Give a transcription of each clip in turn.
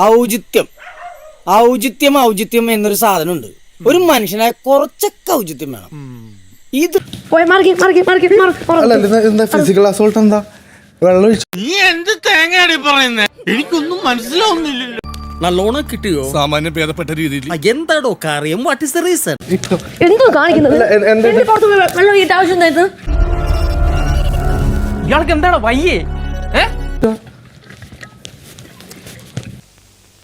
ഔചിത്യം ഔചിത്യം എന്നൊരു സാധനമുണ്ട്. ഒരു മനുഷ്യനായ കുറച്ചൊക്കെ ഔചിത്യം വേണം. ഇത് ഫിസിക്കൽ അസോൾട്ട് എന്താ? വെള്ളം നീ എന്ത് തേങ്ങയാടി പറയുന്നേ? എനിക്കൊന്നും മനസ്സിലാവുന്നില്ലല്ലോ. നല്ലോണം കിട്ടിയോ? സാമാന്യം ഭേദപ്പെട്ട രീതിയിൽ. എന്താടോ കാര്യം? What is the reason? എന്തോ കാണിക്കുന്നത്? ഇയാൾക്ക് എന്താണോ വയ്യേ?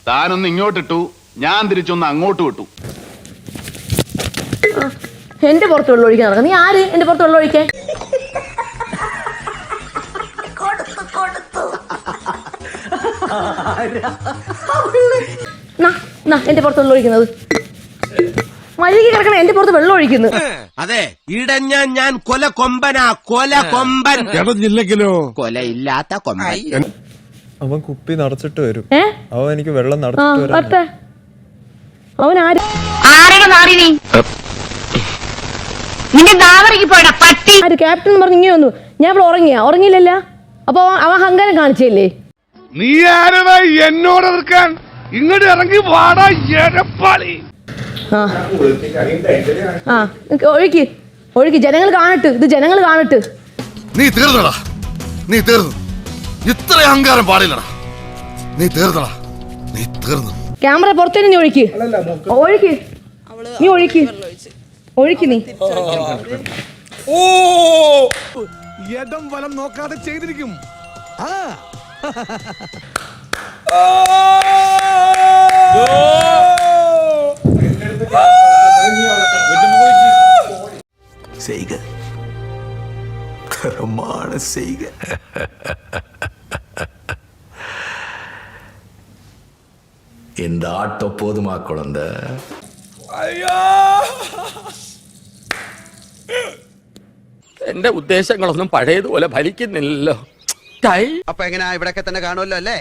താനൊന്ന് ഇങ്ങോട്ടിട്ടു, ഞാൻ തിരിച്ചൊന്ന് അങ്ങോട്ട് വിട്ടു. എന്റെ പുറത്ത് വെള്ളം ഒഴിക്കാൻ നടക്കാം. നീ ആര് എന്റെ പുറത്ത് വെള്ളം ഒഴിക്കാൻ? എന്റെ പുറത്ത് വെള്ളം ഒഴിക്കുന്നത് മഴയ്ക്ക് കിടക്കണ എന്റെ പുറത്ത് വെള്ളം ഒഴിക്കുന്നു. അതെ, ഇടഞ്ഞ ഞാൻ കൊല കൊമ്പനാ, കൊല കൊമ്പൻ. ഇടഞ്ഞില്ലെങ്കിലോ? കൊലയില്ലാത്ത കൊമ്പൻ. അവൻ കുപ്പി നിറച്ചിട്ട് വരും. അവൻ എനിക്ക് വെള്ളം നടത്തിട്ട് വരാം. അവൻ ആര്? ക്യാപ്റ്റൻ പറഞ്ഞു ഇങ്ങനെ വന്നു. ഞാൻ ഇവിടെ ഉറങ്ങിയില്ലല്ലോ. അപ്പൊ അവൻ അഹങ്കാരം കാണിച്ചല്ലേ? നീ ആരടാ എന്നോട് എതിർക്കാൻ? ഇങ്ങോട്ട് ഇറങ്ങി വാടാ എരപ്പാളി. ഒഴുക്കി ജനങ്ങൾ കാണട്ട്, ഇത് ജനങ്ങൾ കാണട്ട്. നീ തീർന്നടാ, നീ തീർന്നു. ഇത്ര അഹങ്കാരം പാടില്ലടാ. നീ തീർന്നടാ, നീ തീർന്നു. ക്യാമറ പുറത്തേക്ക് നീ ഒഴുക്കി. നീ ഒഴുക്കി നീ. ഓ, ഇടം വലം നോക്കാതെ ചെയ്തിരിക്കും. செய்க தரமான செய்க. இந்த ஆட்டம் போதுமா குழந்தை? എന്റെ ഉദ്ദേശങ്ങളൊന്നും പഴയതുപോലെ ഫലിക്കുന്നില്ലല്ലോ. അപ്പൊ എങ്ങനെയാ, ഇവിടൊക്കെ തന്നെ കാണുമല്ലോ അല്ലേ?